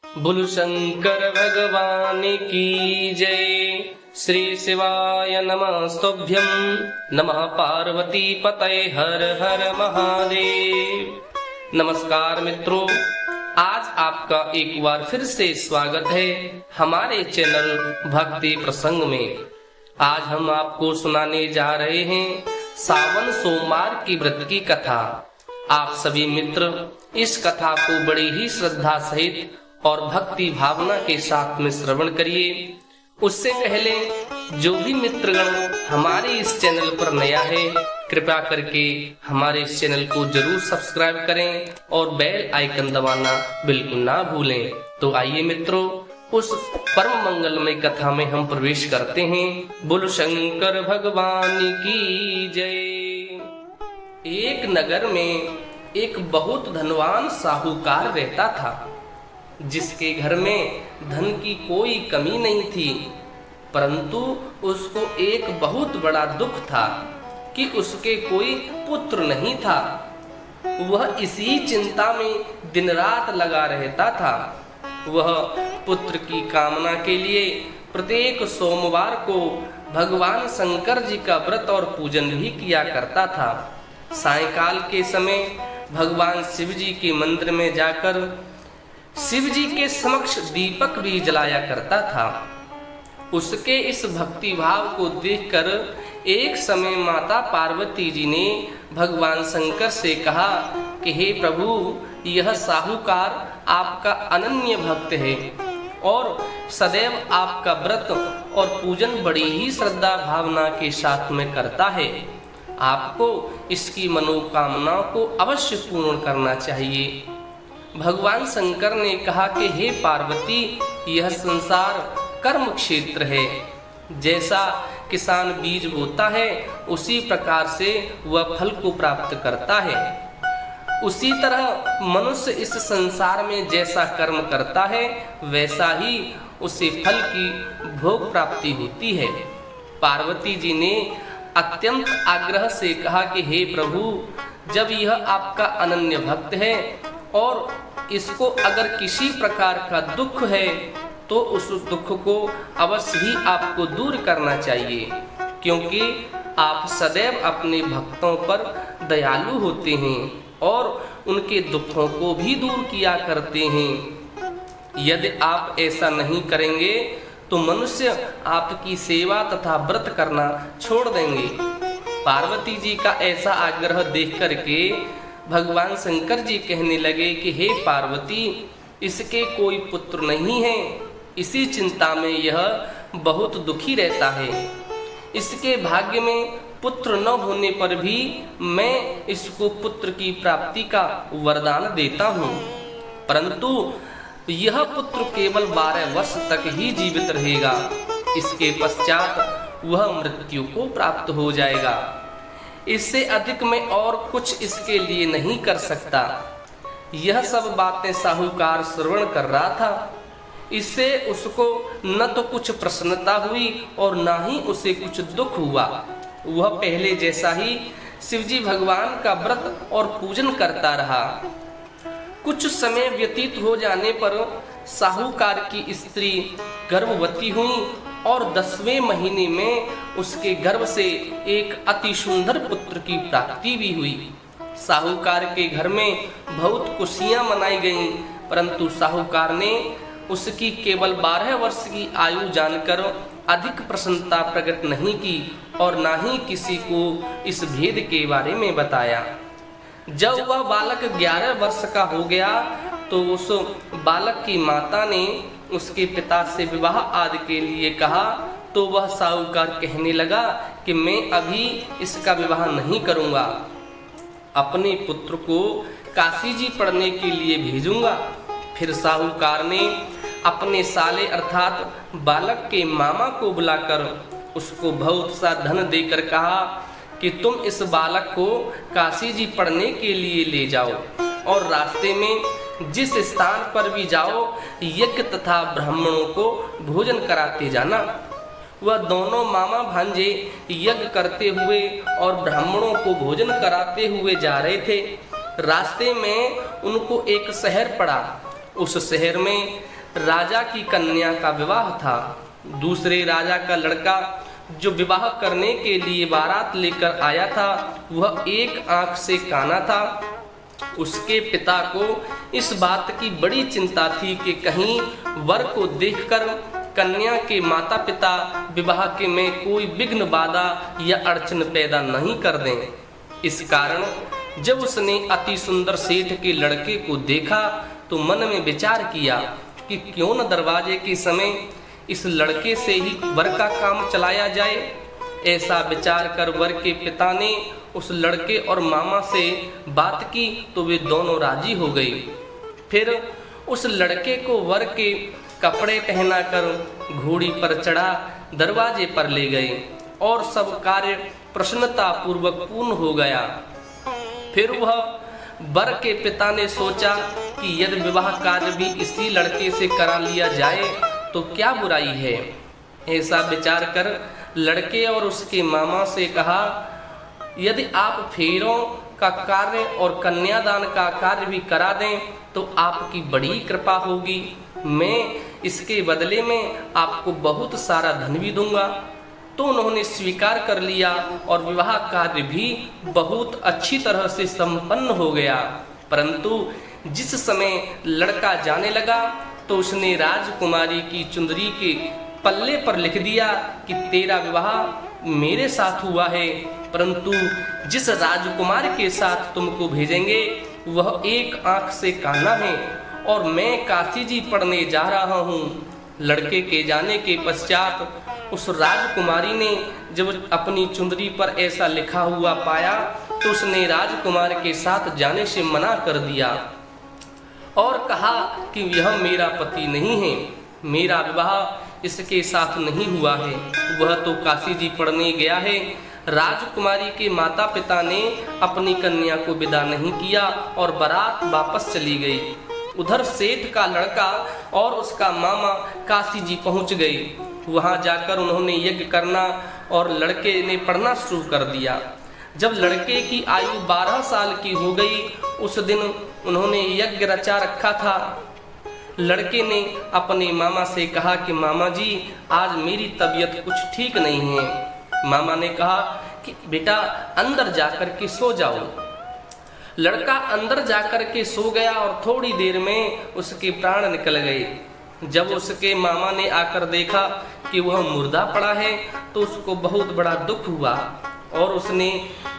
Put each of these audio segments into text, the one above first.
बोलो शंकर भगवान की जय। श्री शिवाय नमस्तुभ्यं। नमः पार्वती पतये हर हर महादेव। नमस्कार मित्रों, आज आपका एक बार फिर से स्वागत है हमारे चैनल भक्ति प्रसंग में। आज हम आपको सुनाने जा रहे हैं सावन सोमवार की व्रत की कथा। आप सभी मित्र इस कथा को बड़ी ही श्रद्धा सहित और भक्ति भावना के साथ में श्रवण करिए। उससे पहले जो भी मित्रगण हमारे इस चैनल पर नया है, कृपया करके हमारे इस चैनल को जरूर सब्सक्राइब करें और बेल आइकन दबाना बिल्कुल ना भूलें। तो आइए मित्रों, उस परम मंगलमय कथा में हम प्रवेश करते हैं। बोलो शंकर भगवान की जय। एक नगर में एक बहुत धनवान साहूकार रहता था, जिसके घर में धन की कोई कमी नहीं थी। परंतु उसको एक बहुत बड़ा दुख था कि उसके कोई पुत्र नहीं था। वह इसी चिंता में दिन रात लगा रहता था। वह पुत्र की कामना के लिए प्रत्येक सोमवार को भगवान शंकर जी का व्रत और पूजन भी किया करता था। सायंकाल के समय भगवान शिव जी के मंदिर में जाकर शिव जी के समक्ष दीपक भी जलाया करता था। उसके इस भक्ति भाव को देखकर एक समय माता पार्वती जी ने भगवान शंकर से कहा कि हे प्रभु, यह साहूकार आपका अनन्य भक्त है और सदैव आपका व्रत और पूजन बड़ी ही श्रद्धा भावना के साथ में करता है। आपको इसकी मनोकामनाओं को अवश्य पूर्ण करना चाहिए। भगवान शंकर ने कहा कि हे पार्वती, यह संसार कर्म क्षेत्र है। जैसा किसान बीज बोता है, उसी प्रकार से वह फल को प्राप्त करता है। उसी तरह मनुष्य इस संसार में जैसा कर्म करता है, वैसा ही उसे फल की भोग प्राप्ति होती है। पार्वती जी ने अत्यंत आग्रह से कहा कि हे प्रभु, जब यह आपका अनन्य भक्त है और इसको अगर किसी प्रकार का दुख है, तो उस दुख को अवश्य ही आपको दूर करना चाहिए, क्योंकि आप सदैव अपने भक्तों पर दयालु होते हैं और उनके दुखों को भी दूर किया करते हैं। यदि आप ऐसा नहीं करेंगे तो मनुष्य आपकी सेवा तथा व्रत करना छोड़ देंगे। पार्वती जी का ऐसा आग्रह देख करके भगवान शंकर जी कहने लगे कि हे पार्वती, इसके कोई पुत्र नहीं है। इसी चिंता में यह बहुत दुखी रहता है। इसके भाग्य में पुत्र न होने पर भी मैं इसको पुत्र की प्राप्ति का वरदान देता हूँ, परंतु यह पुत्र केवल 12 वर्ष तक ही जीवित रहेगा। इसके पश्चात वह मृत्यु को प्राप्त हो जाएगा। इससे अधिक मैं और कुछ इसके लिए नहीं कर सकता। यह सब बातें साहूकार श्रवण कर रहा था। इससे उसको न तो कुछ प्रसन्नता हुई और न ही उसे कुछ दुख हुआ। वह पहले जैसा ही शिवजी भगवान का व्रत और पूजन करता रहा। कुछ समय व्यतीत हो जाने पर साहूकार की स्त्री गर्भवती हुई और 10वें महीने में उसके गर्भ से एक अति सुंदर पुत्र की प्राप्ति भी हुई। साहूकार के घर में बहुत खुशियां मनाई गईं, परंतु साहूकार ने उसकी केवल 12 वर्ष की आयु जानकर अधिक प्रसन्नता प्रकट नहीं की और ना ही किसी को इस भेद के बारे में बताया। जब वह बालक 11 वर्ष का हो गया तो उस बालक की माता ने उसके पिता से विवाह आदि के लिए कहा, तो वह साहूकार कहने लगा कि मैं अभी इसका विवाह नहीं करूंगा, अपने पुत्र को काशी जी पढ़ने के लिए भेजूंगा। फिर साहूकार ने अपने साले अर्थात बालक के मामा को बुलाकर उसको बहुत सा धन देकर कहा कि तुम इस बालक को काशी जी पढ़ने के लिए ले जाओ और रास्ते में जिस स्थान पर भी जाओ, यज्ञ तथा ब्राह्मणों को भोजन कराते जाना। वह दोनों मामा भांजे यज्ञ करते हुए और ब्राह्मणों को भोजन कराते हुए जा रहे थे। रास्ते में उनको एक शहर पड़ा। उस शहर में राजा की कन्या का विवाह था। दूसरे राजा का लड़का जो विवाह करने के लिए बारात लेकर आया था वह एक आंख से काना था। उसके पिता को इस बात की बड़ी चिंता थी कि कहीं वर को देखकर कन्या के माता पिता विवाह के में कोई विघ्न बाधा या अड़चन पैदा नहीं कर दें। इस कारण जब उसने अति सुंदर सेठ के लड़के को देखा तो मन में विचार किया कि क्यों न दरवाजे के समय इस लड़के से ही वर का काम चलाया जाए। ऐसा विचार कर वर के पिता ने उस लड़के और मामा से बात की तो वे दोनों राजी हो गए। फिर उस लड़के को वर के कपड़े पहनाकर घोड़ी पर चढ़ा दरवाजे पर ले गए और सब कार्य प्रसन्नता पूर्वक पूर्ण हो गया। फिर वह वर के पिता ने सोचा कि यदि विवाह कार्य भी इसी लड़के से करा लिया जाए तो क्या बुराई है। ऐसा विचार कर लड़के और उसके मामा से कहा, यदि आप फेरों का कार्य और कन्यादान का कार्य भी करा दें तो आपकी बड़ी कृपा होगी। मैं इसके बदले में आपको बहुत सारा धन भी दूंगा। तो उन्होंने स्वीकार कर लिया और विवाह कार्य भी बहुत अच्छी तरह से संपन्न हो गया। परंतु जिस समय लड़का जाने लगा तो उसने राजकुमारी की चुंदरी के पल्ले पर लिख दिया कि तेरा विवाह मेरे साथ हुआ है, परंतु जिस राजकुमार के साथ तुमको भेजेंगे वह एक आंख से काना है और मैं काशी जी पढ़ने जा रहा हूँ। लड़के के जाने के पश्चात उस राजकुमारी ने जब अपनी चुंदरी पर ऐसा लिखा हुआ पाया तो उसने राजकुमार के साथ जाने से मना कर दिया और कहा कि यह मेरा पति नहीं है, मेरा विवाह इसके साथ नहीं हुआ है, वह तो काशी जी पढ़ने गया है। राजकुमारी के माता पिता ने अपनी कन्या को विदा नहीं किया और बारात वापस चली गई। उधर सेठ का लड़का और उसका मामा काशी जी पहुंच गए। वहां जाकर उन्होंने यज्ञ करना और लड़के ने पढ़ना शुरू कर दिया। जब लड़के की आयु 12 साल की हो गई उस दिन उन्होंने यज्ञ रचा रखा था। लड़के ने अपने मामा से कहा कि मामा जी आज मेरी तबीयत कुछ ठीक नहीं है। मामा ने कहा कि बेटा अंदर जाकर के सो जाओ। लड़का अंदर जाकर के सो गया और थोड़ी देर में उसके प्राण निकल गए। जब उसके मामा ने आकर देखा कि वह मुर्दा पड़ा है तो उसको बहुत बड़ा दुख हुआ और उसने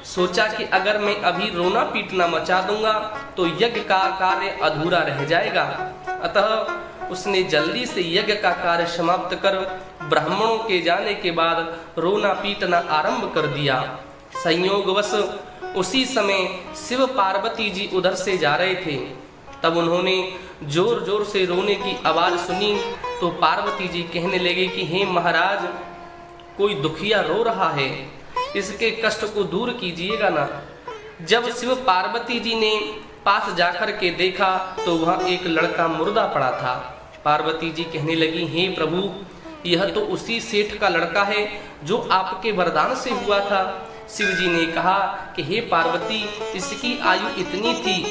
सोचा कि अगर मैं अभी रोना पीटना मचा दूंगा तो यज्ञ का कार्य अधूरा रह जाएगा। अतः उसने जल्दी से यज्ञ का कार्य समाप्त कर ब्राह्मणों के जाने के बाद रोना पीटना आरंभ कर दिया। संयोगवश उसी समय शिव पार्वती जी उधर से जा रहे थे। तब उन्होंने जोर जोर से रोने की आवाज सुनी तो पार्वती जी कहने लगे कि हे महाराज, कोई दुखिया रो रहा है, इसके कष्ट को दूर कीजिएगा ना। जब शिव पार्वती जी ने पास जाकर के देखा तो वहाँ एक लड़का मुर्दा पड़ा था। पार्वती जी कहने लगी, हे प्रभु, यह तो उसी सेठ का लड़का है जो आपके वरदान से हुआ था। शिव जी ने कहा कि हे पार्वती, इसकी आयु इतनी थी,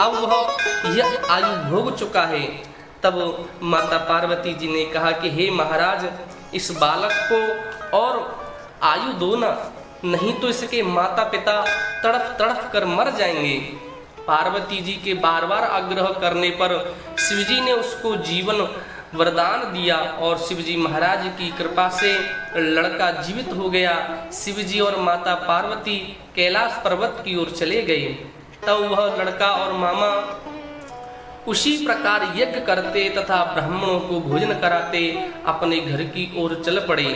अब वह यह आयु भोग चुका है। तब माता पार्वती जी ने कहा कि हे महाराज, इस बालक को और आयु दो ना, नहीं तो इसके माता पिता तड़प तड़प कर मर जाएंगे। पार्वती जी के बार बार आग्रह करने पर शिवजी ने उसको जीवन वरदान दिया और शिवजी महाराज की कृपा से लड़का जीवित हो गया। शिवजी और माता पार्वती कैलाश पर्वत की ओर चले गए। तब वह लड़का और मामा उसी प्रकार यज्ञ करते तथा ब्राह्मणों को भोजन कराते अपने घर की ओर चल पड़े।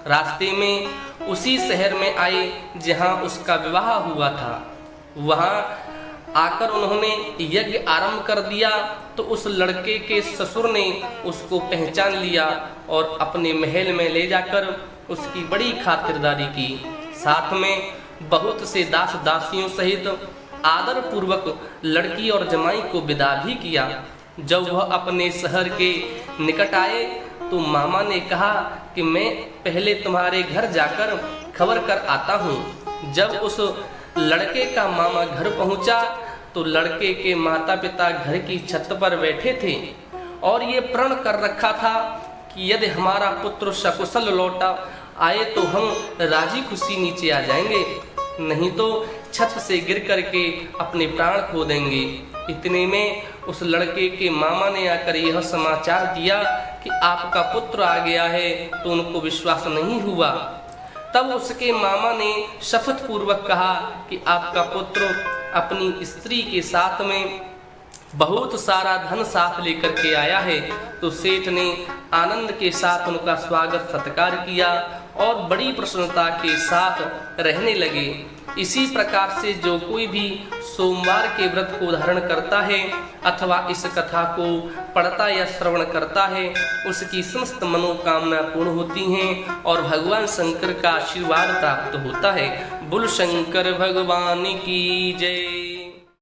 रास्ते में उसी शहर में आए जहां उसका विवाह हुआ था। वहां आकर उन्होंने यज्ञ आरंभ कर दिया तो उस लड़के के ससुर ने उसको पहचान लिया और अपने महल में ले जाकर उसकी बड़ी खातिरदारी की। साथ में बहुत से दास दासियों सहित आदर पूर्वक लड़की और जमाई को विदा भी किया। जब वह अपने शहर के निकट आए तो मामा ने कहा कि मैं पहले तुम्हारे घर जाकर खबर कर आता हूँ। जब उस लड़के का मामा घर पहुंचा तो लड़के के माता पिता घर की छत पर बैठे थे। और ये प्रण कर रखा था कि यदि हमारा पुत्र सकुशल लौटा आए तो हम राजी खुशी नीचे आ जाएंगे, नहीं तो छत से गिर करके अपने प्राण खो देंगे। इतने में उस लड़के के मामा ने आकर यह समाचार दिया कि आपका पुत्र आ गया है, तो उनको विश्वास नहीं हुआ। तब उसके मामा ने शपथ पूर्वक कहा कि आपका पुत्र अपनी स्त्री के साथ में बहुत सारा धन साथ लेकर के आया है। तो सेठ ने आनंद के साथ उनका स्वागत सत्कार किया और बड़ी प्रसन्नता के साथ रहने लगे। इसी प्रकार से जो कोई भी सोमवार के व्रत को धारण करता है अथवा इस कथा को पढ़ता या श्रवण करता है, उसकी समस्त मनोकामना पूर्ण होती हैं और भगवान शंकर का आशीर्वाद प्राप्त होता है। बोल शंकर भगवान की जय।